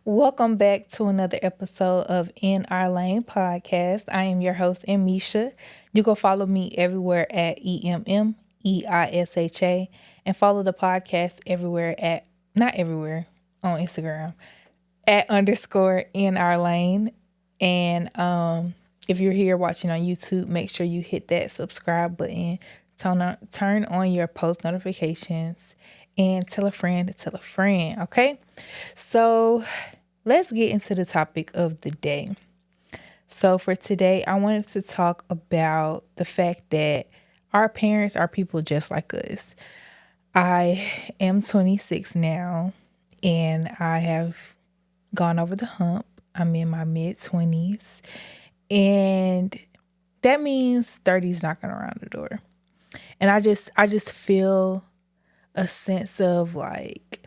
Welcome back to another episode of In Our Lane podcast. I am your host, Emmeisha. You can follow me everywhere at EMMEISHA and follow the podcast everywhere at, not everywhere, on Instagram, at underscore In Our Lane. And if you're here watching on YouTube, make sure you hit that subscribe button, turn on your post notifications, and tell a friend to tell a friend, okay? So let's get into the topic of the day. So, for today, I wanted to talk about the fact that our parents are people just like us. I am 26 now, and I have gone over the hump. I'm in my mid 20s, and that means 30 is knocking around the door. And I just feel a sense of like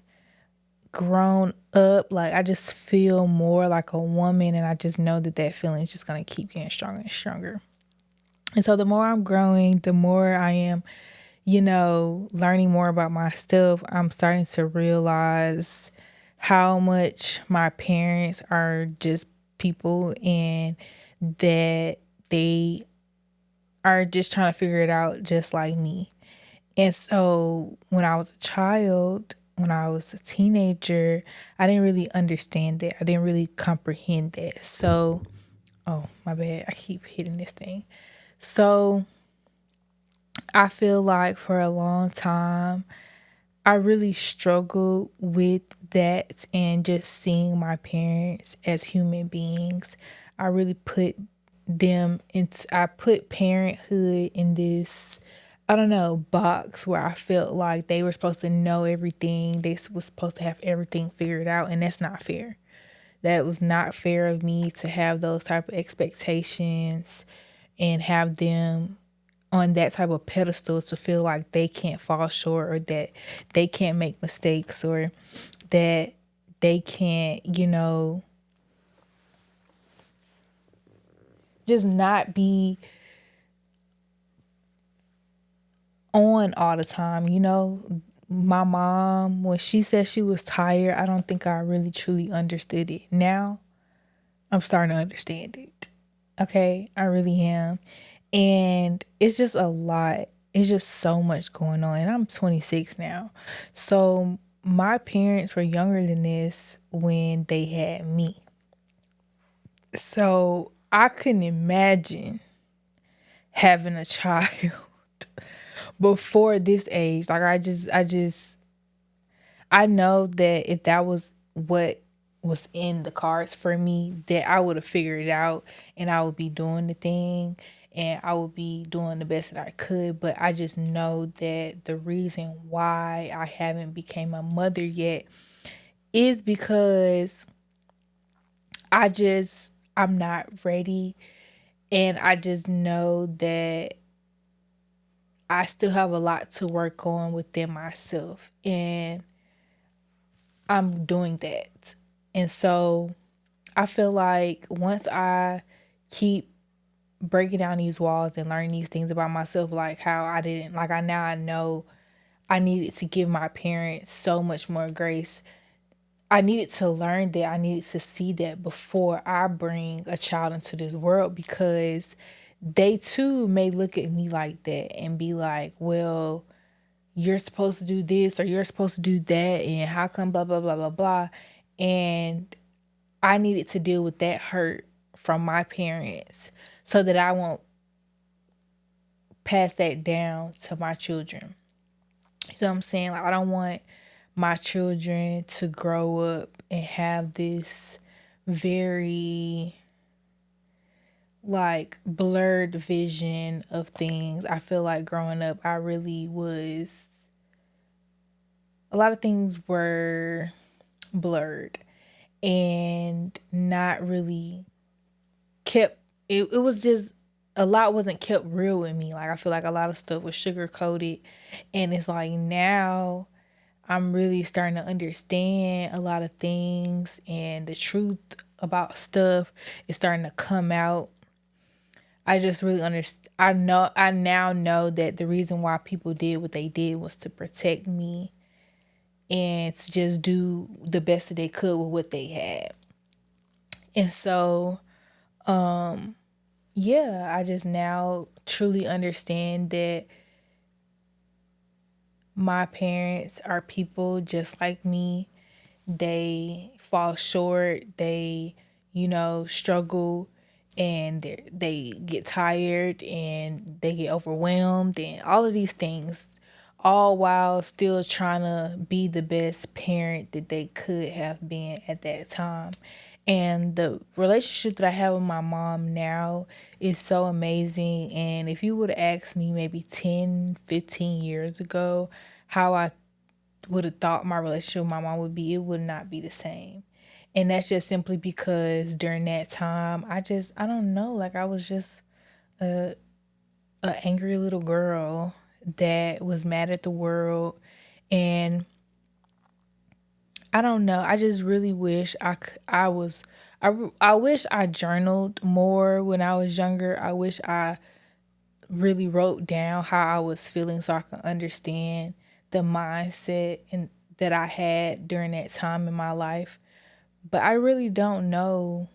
grown up. Like I just feel more like a woman, and I just know that that feeling is just going to keep getting stronger and stronger. And so the more I'm growing, the more I am, learning more about myself, I'm starting to realize how much my parents are just people and that they are just trying to figure it out just like me. And so when I was a child, when I was a teenager, I didn't really understand that. I didn't really comprehend that. So, oh, my bad. I keep hitting this thing. So, I feel like for a long time, I really struggled with that and just seeing my parents as human beings. I really put I put parenthood in this, I don't know, box where I felt like they were supposed to know everything. They was supposed to have everything figured out, and that's not fair. That was not fair of me to have those type of expectations and have them on that type of pedestal to feel like they can't fall short or that they can't make mistakes or that they can't, just not be on all the time. My mom, when she said she was tired, I don't think I really truly understood it. Now I'm starting to understand it. Okay, I really am. And it's just a lot. It's just so much going on. And I'm 26 now. So my parents were younger than this when they had me. So I couldn't imagine having a child before this age. Like I know that if that was what was in the cards for me, that I would have figured it out and I would be doing the thing and I would be doing the best that I could. But I just know that the reason why I haven't became a mother yet is because I'm not ready, and I just know that I still have a lot to work on within myself, and I'm doing that. And so I feel like once I keep breaking down these walls and learning these things about myself, like how I didn't, like I know I needed to give my parents so much more grace. I needed to learn that. I needed to see that before I bring a child into this world, because they too may look at me like that and be like, well, you're supposed to do this or you're supposed to do that, and how come blah blah blah blah blah. And I needed to deal with that hurt from my parents so that I won't pass that down to my children. So I'm saying, like, I don't want my children to grow up and have this very like blurred vision of things. I feel like growing up I really was, a lot of things were blurred and not really kept, it was just a lot wasn't kept real with me. Like I feel like a lot of stuff was sugar coated, and it's like now I'm really starting to understand a lot of things, and the truth about stuff is starting to come out. I just really understand. I now know that the reason why people did what they did was to protect me and to just do the best that they could with what they had. And so, yeah, I just now truly understand that my parents are people just like me. They fall short, they, struggle, and they get tired and they get overwhelmed and all of these things, all while still trying to be the best parent that they could have been at that time. And the relationship that I have with my mom now is so amazing. And if you would have asked me maybe 10, 15 years ago how I would have thought my relationship with my mom would be, it would not be the same. And that's just simply because during that time, I don't know, like I was just a angry little girl that was mad at the world. And I don't know, I just really wish I wish I journaled more when I was younger. I wish I really wrote down how I was feeling so I can understand the mindset and that I had during that time in my life. But I really don't know.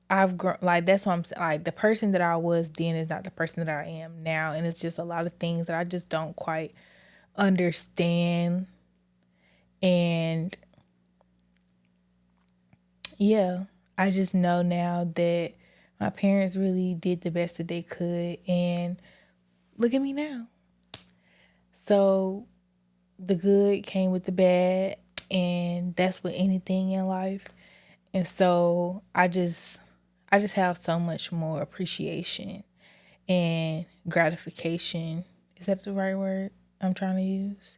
I've grown, like that's what I'm saying. Like the person that I was then is not the person that I am now, and it's just a lot of things that I just don't quite understand. And yeah, I just know now that my parents really did the best that they could, and look at me now. So the good came with the bad, and that's with anything in life. And so I just have so much more appreciation and gratification. Is that the right word I'm trying to use?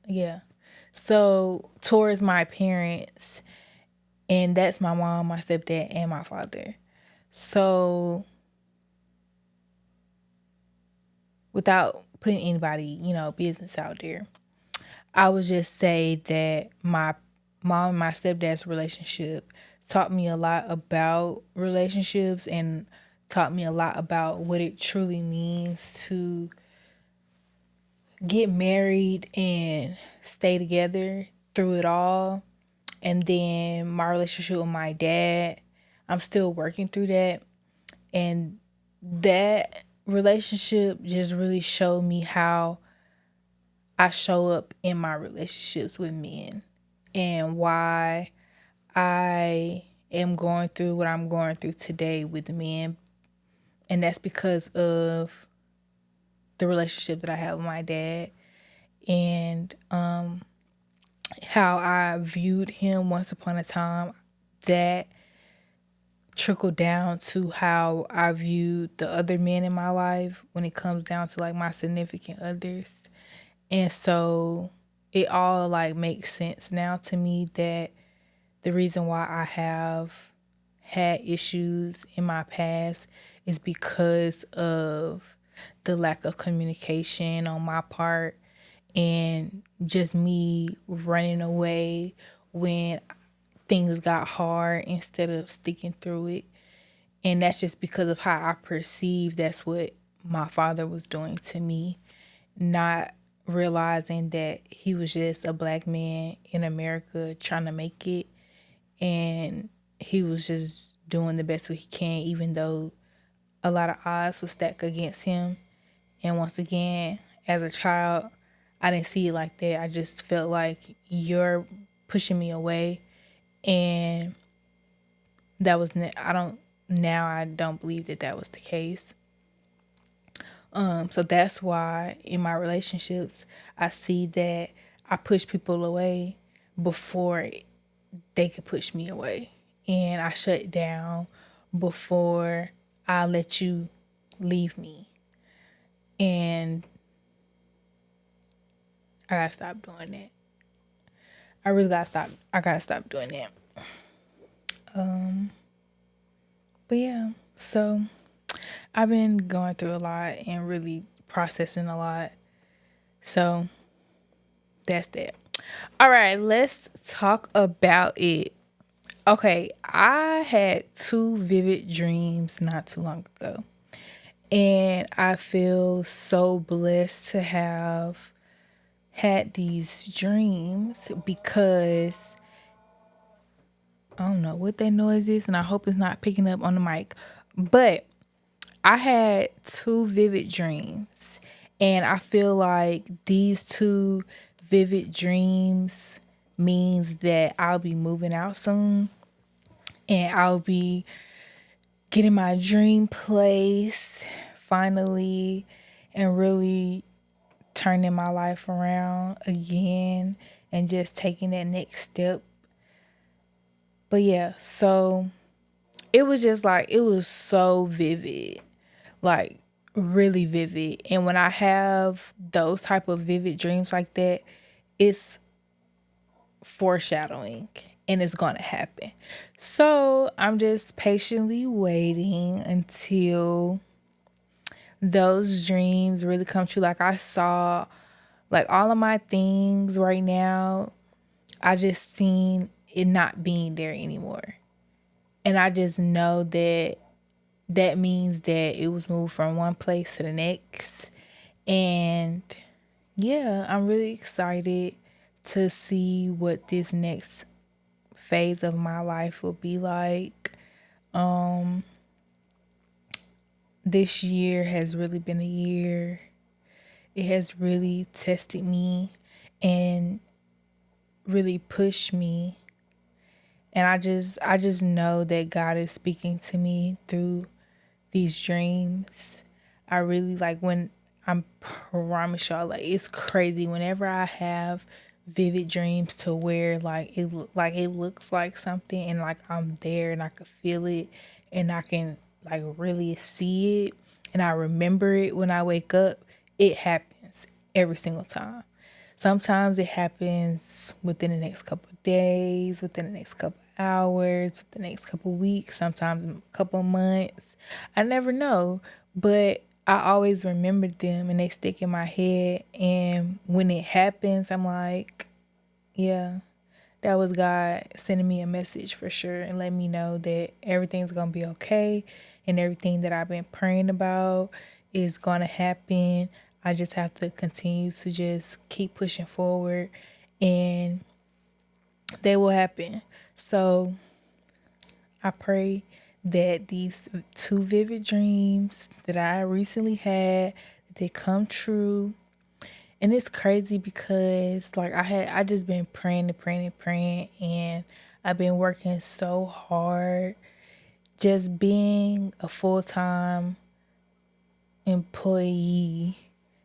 Yeah. So towards my parents, and that's my mom, my stepdad, and my father. So without putting anybody, business out there, I would just say that my mom and my stepdad's relationship taught me a lot about relationships and taught me a lot about what it truly means to get married and stay together through it all. And then my relationship with my dad, I'm still working through that. And that relationship just really showed me how I show up in my relationships with men and why I am going through what I'm going through today with men. And that's because of the relationship that I have with my dad and how I viewed him once upon a time. That trickled down to how I viewed the other men in my life when it comes down to like my significant others. And so it all like makes sense now to me that the reason why I have had issues in my past is because of the lack of communication on my part and just me running away when things got hard instead of sticking through it. And that's just because of how I perceive that's what my father was doing to me, not realizing that he was just a black man in America trying to make it, and he was just doing the best he can even though a lot of odds were stacked against him. And once again, as a child, I didn't see it like that. I just felt like you're pushing me away, and that was I don't believe that that was the case. So that's why in my relationships, I see that I push people away before they could push me away. And I shut down before I let you leave me. And I gotta stop doing that. I really gotta stop. I gotta stop doing that. But yeah, so I've been going through a lot and really processing a lot. So that's that. All right, let's talk about it. Okay, I had two vivid dreams not too long ago. And I feel so blessed to have had these dreams because I don't know what that noise is, and I hope it's not picking up on the mic. But I had two vivid dreams, and I feel like these two vivid dreams means that I'll be moving out soon, and I'll be getting my dream place finally, and really turning my life around again and just taking that next step. But yeah, so it was just like, it was so vivid, like really vivid. And when I have those type of vivid dreams like that, it's foreshadowing and it's going to happen. So I'm just patiently waiting until those dreams really come true. Like I saw, like all of my things right now, I just seen it not being there anymore. And I just know that that means that it was moved from one place to the next. And yeah, I'm really excited to see what this next phase of my life will be like. This year has really been a year. It has really tested me and really pushed me. And I just know that God is speaking to me through these dreams. I really like when I promise y'all, like it's crazy whenever I have vivid dreams to where like it looks like something and like I'm there and I could feel it and I can like really see it and I remember it when I wake up. It happens every single time. Sometimes it happens within the next couple of days, within the next couple of hours, within the next couple of weeks, sometimes a couple of months. I never know, but I always remember them and they stick in my head. And when it happens, I'm like, yeah, that was God sending me a message for sure and letting me know that everything's going to be okay and everything that I've been praying about is going to happen. I just have to continue to just keep pushing forward and they will happen. So I pray that these two vivid dreams that I recently had, they come true. And it's crazy because like I just been praying and praying and praying and I've been working so hard just being a full-time employee,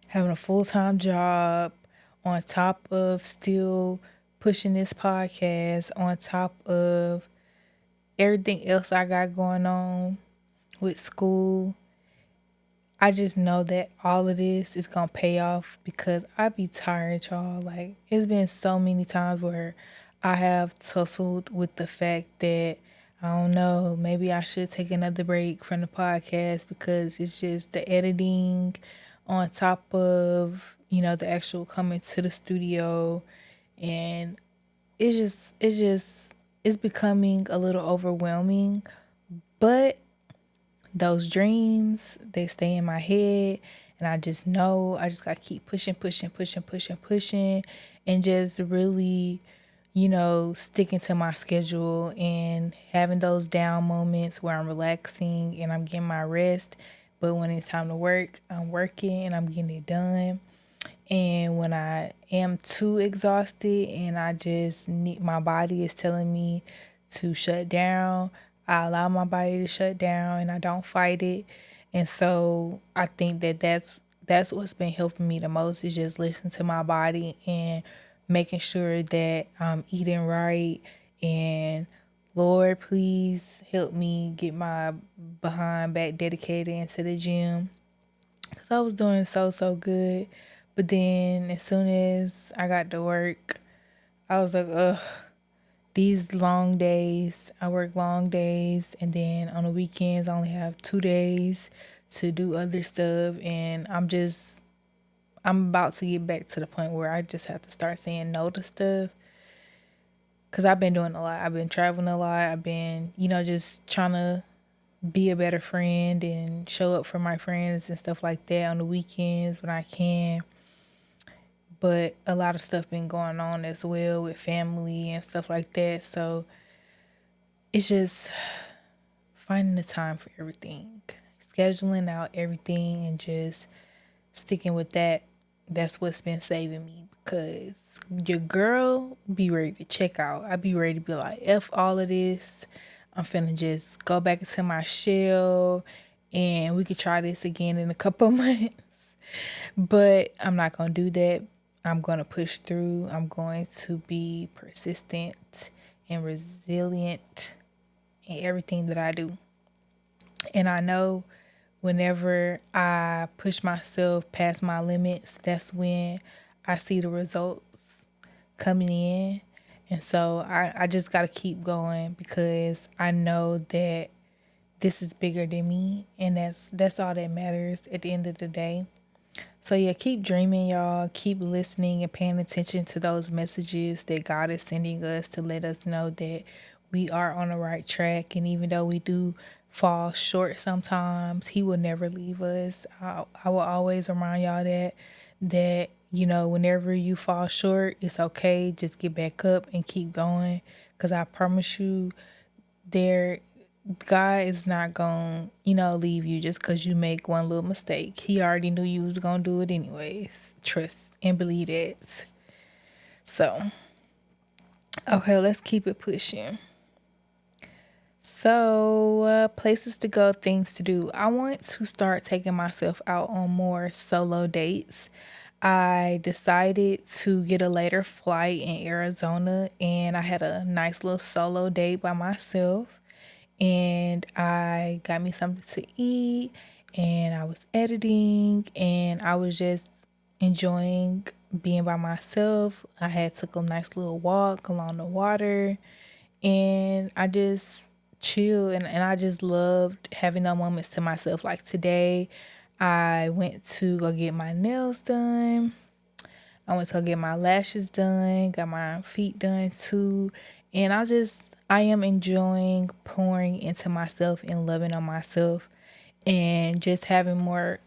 having a full-time job on top of still pushing this podcast, on top of everything else I got going on with school. I just know that all of this is gonna pay off because I be tired, y'all. Like it's been so many times where I have tussled with the fact that I don't know, maybe I should take another break from the podcast because it's just the editing on top of, the actual coming to the studio and it's becoming a little overwhelming. But those dreams, they stay in my head. And I just know I just got to keep pushing, pushing, pushing, pushing, pushing. And just really, sticking to my schedule and having those down moments where I'm relaxing and I'm getting my rest. But when it's time to work, I'm working and I'm getting it done. And when I am too exhausted and I just need, my body is telling me to shut down, I allow my body to shut down and I don't fight it. And so I think that that's what's been helping me the most is just listening to my body and making sure that I'm eating right. And Lord, please help me get my behind back dedicated into the gym because I was doing so good. But then as soon as I got to work, I was like, ugh, these long days, I work long days. And then on the weekends, I only have 2 days to do other stuff. And I'm about to get back to the point where I just have to start saying no to stuff. Because I've been doing a lot. I've been traveling a lot. I've been, just trying to be a better friend and show up for my friends and stuff like that on the weekends when I can. But a lot of stuff been going on as well with family and stuff like that. So it's just finding the time for everything, scheduling out everything, and just sticking with that. That's what's been saving me because your girl be ready to check out. I be ready to be like, F all of this. I'm finna just go back into my shell and we could try this again in a couple months. But I'm not going to do that. I'm going to push through. I'm going to be persistent and resilient in everything that I do. And I know whenever I push myself past my limits, that's when I see the results coming in. And so I just got to keep going because I know that this is bigger than me. And that's all that matters at the end of the day. So yeah, keep dreaming, y'all. Keep listening and paying attention to those messages that God is sending us to let us know that we are on the right track. And even though we do fall short sometimes, He will never leave us. I will always remind y'all that whenever you fall short, it's okay. Just get back up and keep going. Cause I promise you, there God is not going to leave you just because you make one little mistake. He already knew you was going to do it anyways. Trust and believe that. So, okay, let's keep it pushing. So, places to go, things to do. I want to start taking myself out on more solo dates. I decided to get a later flight in Arizona and I had a nice little solo date by myself. And I got me something to eat and I was editing and I was just enjoying being by myself. I had took a nice little walk along the water and I just chilled and I just loved having those moments to myself. Like today I went to go get my nails done. I went to go get my lashes done, got my feet done too. And I am enjoying pouring into myself and loving on myself and just having more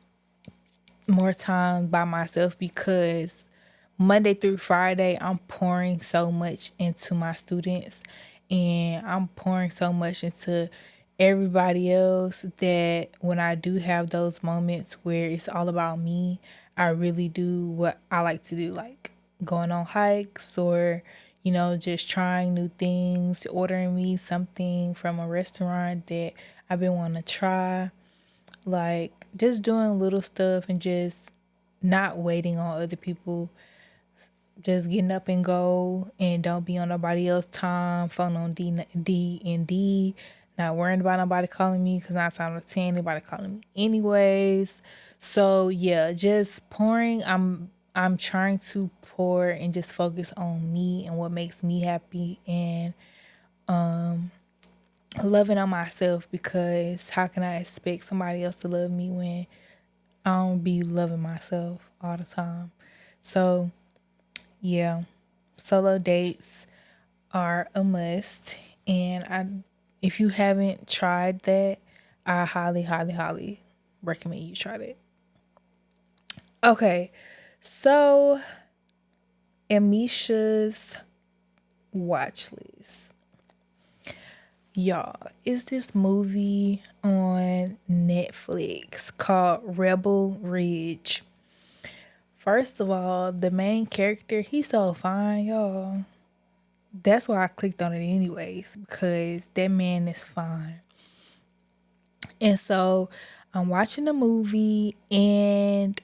time by myself because Monday through Friday, I'm pouring so much into my students and I'm pouring so much into everybody else that when I do have those moments where it's all about me, I really do what I like to do, like going on hikes or, just trying new things, ordering me something from a restaurant that I've been wanting to try. Like just doing little stuff and just not waiting on other people, just getting up and go and don't be on nobody else's time, phone on D, not worrying about nobody calling me because 9 times out of 10 anybody calling me anyways. So yeah, just pouring. I'm trying to pour and just focus on me and what makes me happy and loving on myself because how can I expect somebody else to love me when I don't be loving myself all the time? So yeah, solo dates are a must. And if you haven't tried that, I highly, highly, highly recommend you try that. Okay, so Emmeisha's watch list. Y'all, is this movie on Netflix called Rebel Ridge. First of all, the main character, he's so fine, y'all. That's why I clicked on it anyways, because that man is fine. And so I'm watching the movie and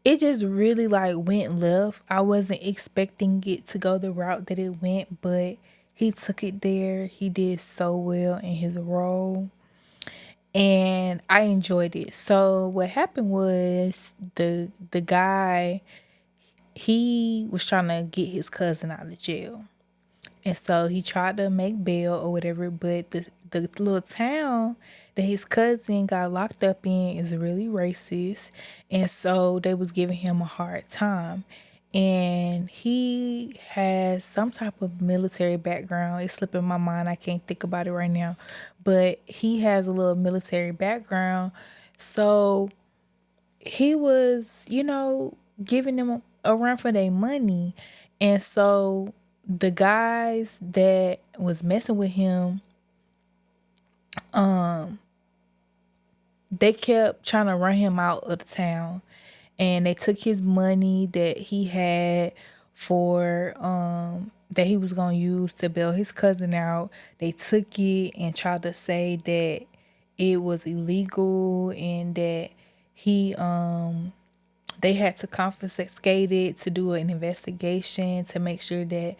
it just really like went left. I wasn't expecting it to go the route that it went, but he took it there. He did so well in his role and I enjoyed it. So what happened was the guy, he was trying to get his cousin out of jail. And so he tried to make bail or whatever, but the little town that his cousin got locked up in is really racist. And so they was giving him a hard time. and he has some type of military background. It's slipping my mind. I can't think about it right now, but he has a little military background. So he was, giving them a run for their money. And so the guys that was messing with him, they kept trying to run him out of the town. And they took his money that he had for that he was gonna use to bail his cousin out. They took it and tried to say that it was illegal and that he they had to confiscate it to do an investigation to make sure that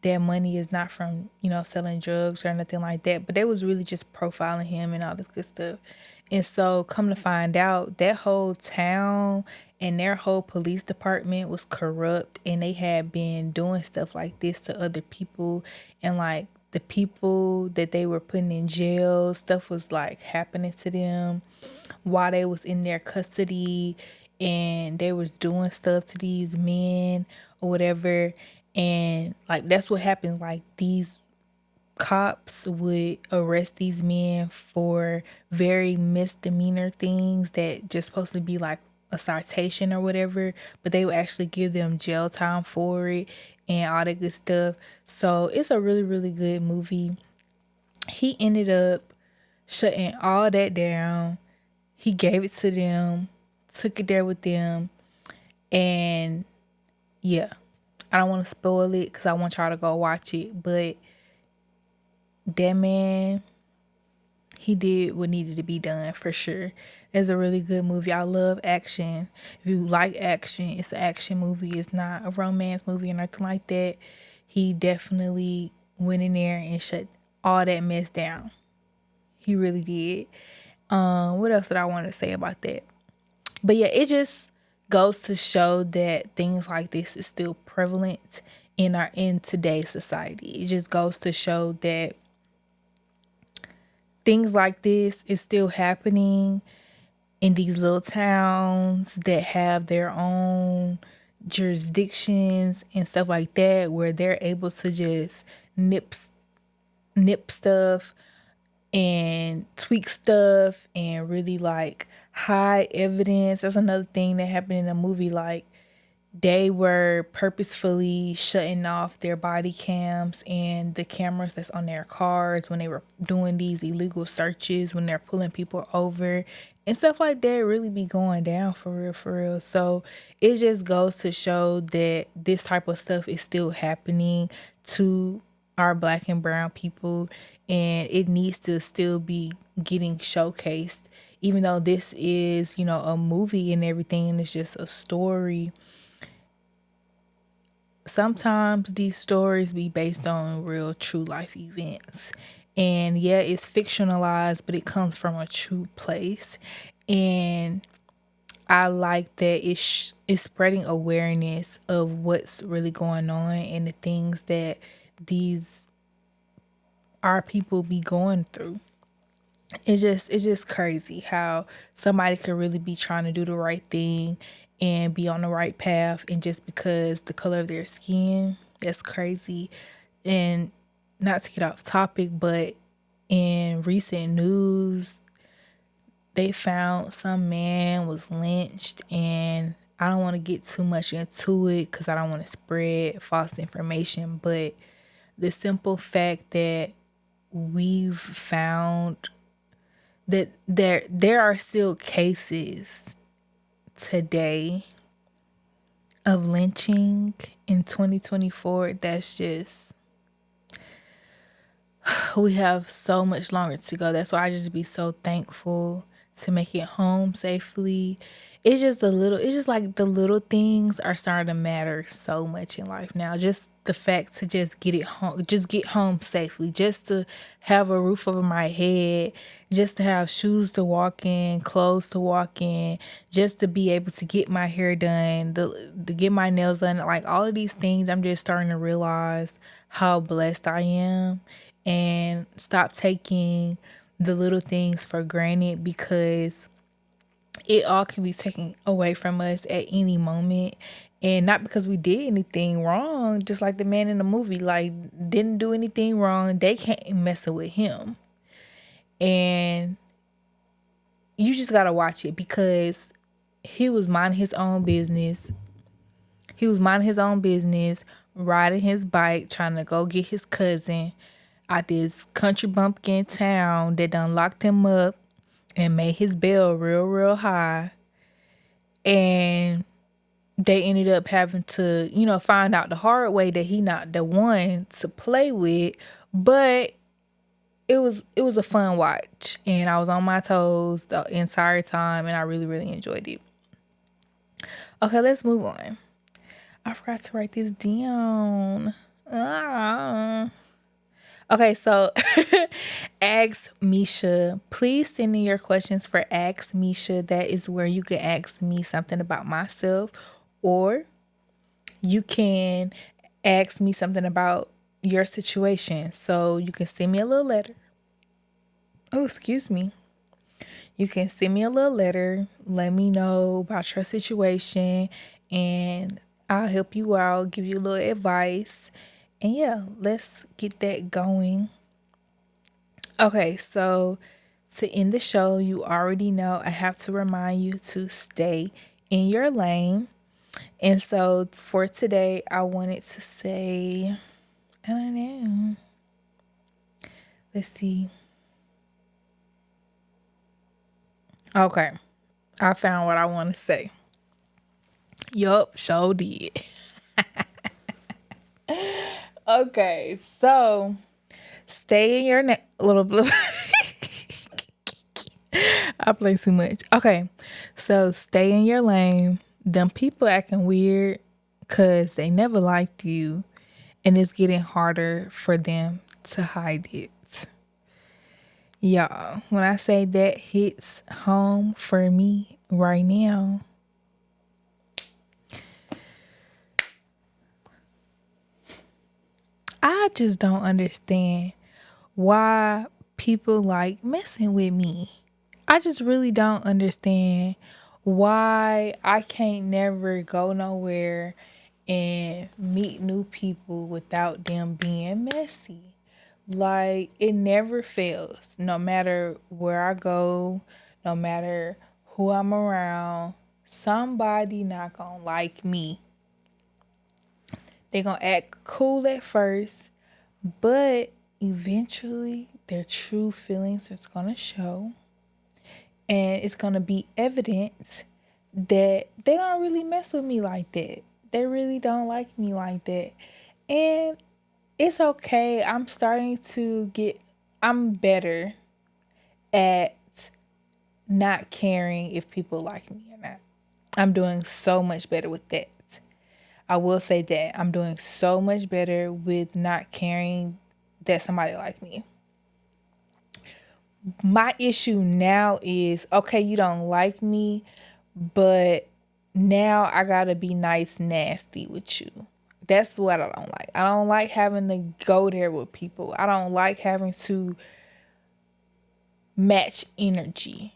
their money is not from, selling drugs or nothing like that. But they was really just profiling him and all this good stuff. And so come to find out, that whole town and their whole police department was corrupt, and they had been doing stuff like this to other people. And like the people that they were putting in jail, stuff was like happening to them while they was in their custody, and they was doing stuff to these men or whatever. And like that's what happens. Like these cops would arrest these men for very misdemeanor things that just supposed to be like a citation or whatever, but they would actually give them jail time for it and all that good stuff. So it's a really, really good movie. He ended up shutting all that down. He gave it to them, took it there with them, and yeah, I don't want to spoil it because I want y'all to go watch it, but that man, he did what needed to be done for sure. It's a really good movie. I love action. If you like action, it's an action movie. It's not a romance movie or nothing like that. He definitely went in there and shut all that mess down. He really did. What else did I want to say about that? But yeah, it just goes to show that things like this is still prevalent in today's society. It just goes to show that things like this is still happening in these little towns that have their own jurisdictions and stuff like that, where they're able to just nip stuff and tweak stuff and really like hide evidence. That's another thing that happened in the movie. Like they were purposefully shutting off their body cams and the cameras that's on their cars when they were doing these illegal searches, when they're pulling people over and stuff like that. Really be going down for real, for real. So it just goes to show that this type of stuff is still happening to our black and brown people, and it needs to still be getting showcased. Even though this is, a movie and everything, and it's just a story, sometimes these stories be based on real true life events. And yeah, it's fictionalized, but it comes from a true place. And I like that it's spreading awareness of what's really going on and the things that these our people be going through. It's just crazy how somebody could really be trying to do the right thing and be on the right path, and just because the color of their skin, that's crazy. And not to get off topic, but in recent news, they found some man was lynched, and I don't want to get too much into it because I don't want to spread false information, but the simple fact that we've found that there are still cases today of lynching in 2024, that's just, we have so much longer to go. That's why I just be so thankful to make it home safely. It's just like the little things are starting to matter so much in life now. Just the fact to just get it home, just get home safely, just to have a roof over my head, just to have shoes to walk in, clothes to walk in, just to be able to get my hair done, to get my nails done. Like all of these things, I'm just starting to realize how blessed I am, and stop taking the little things for granted, because it all can be taken away from us at any moment. And not because we did anything wrong, just like the man in the movie, like, didn't do anything wrong. They can't messing with him. And you just gotta watch it because he was minding his own business. He was minding his own business, riding his bike, trying to go get his cousin out this country bumpkin town that done locked him up and made his bail real, real high. And they ended up having to, find out the hard way that he not the one to play with. But it was a fun watch, and I was on my toes the entire time, and I really, really enjoyed it. Okay, let's move on. I forgot to write this down. Okay, so ask Misha. Please send in your questions for Ask Misha. That is where you can ask me something about myself, or you can ask me something about your situation. So you can send me a little letter. Oh, excuse me. You can send me a little letter. Let me know about your situation, and I'll help you out, give you a little advice. And yeah, let's get that going. Okay, so to end the show, you already know I have to remind you to stay in your lane. And so for today, I wanted to say, I don't know. Let's see. Okay, I found what I want to say. Yup, sure did. Okay, so stay in your little blue. I play too much. Okay, so stay in your lane. Them people acting weird because they never liked you, and it's getting harder for them to hide it. Y'all, when I say that hits home for me right now, I just don't understand why people like messing with me. I just really don't understand why I can't never go nowhere and meet new people without them being messy. Like, it never fails. No matter where I go, no matter who I'm around, somebody not gonna like me. They gonna act cool at first, but eventually their true feelings is gonna show, and it's gonna be evident that they don't really mess with me like that. They really don't like me like that. And it's okay. I'm better at not caring if people like me or not. I'm doing so much better with that. I will say that I'm doing so much better with not caring that somebody like me. My issue now is, okay, you don't like me, but now I gotta be nice, nasty with you. That's what I don't like. I don't like having to go there with people. I don't like having to match energy.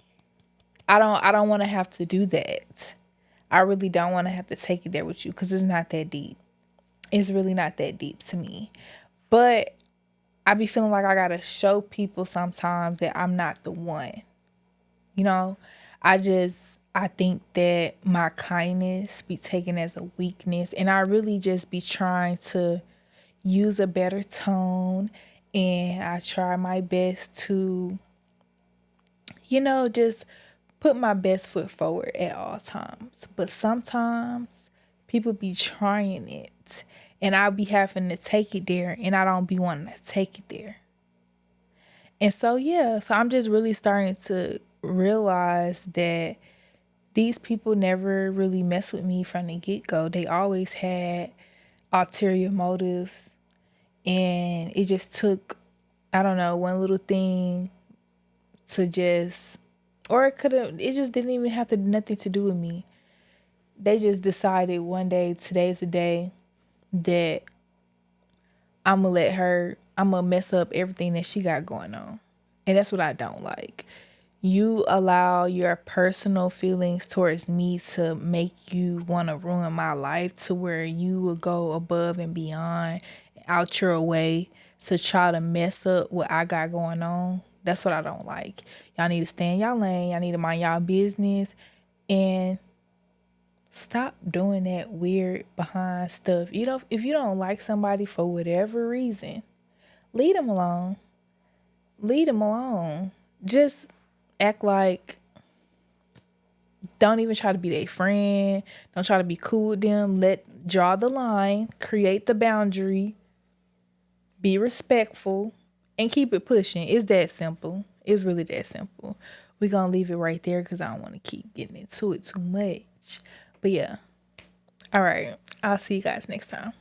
I don't want to have to do that. I really don't want to have to take it there with you because it's not that deep. It's really not that deep to me. But I be feeling like I gotta show people sometimes that I'm not the one. You know, I think that my kindness be taken as a weakness, and I really just be trying to use a better tone, and I try my best to, just put my best foot forward at all times. But sometimes people be trying it, and I'll be having to take it there, and I don't be wanting to take it there. And so, yeah, so I'm just really starting to realize that these people never really mess with me from the get-go. They always had ulterior motives, and it just took, I don't know, one little thing to just, or it just didn't even have to nothing to do with me. They just decided one day, today's the day that I'm gonna mess up everything that she got going on. And that's what I don't like. You allow your personal feelings towards me to make you want to ruin my life to where you will go above and beyond, out your way to try to mess up what I got going on. That's what I don't like. Y'all need to stay in y'all lane. Y'all need to mind y'all business and stop doing that weird behind stuff. You know, if you don't like somebody for whatever reason, leave them alone. Leave them alone. Just act like, don't even try to be their friend. Don't try to be cool with them. Draw the line, create the boundary, be respectful, and keep it pushing. It's that simple. It's really that simple. We're gonna leave it right there because I don't want to keep getting into it too much. But yeah. All right. I'll see you guys next time.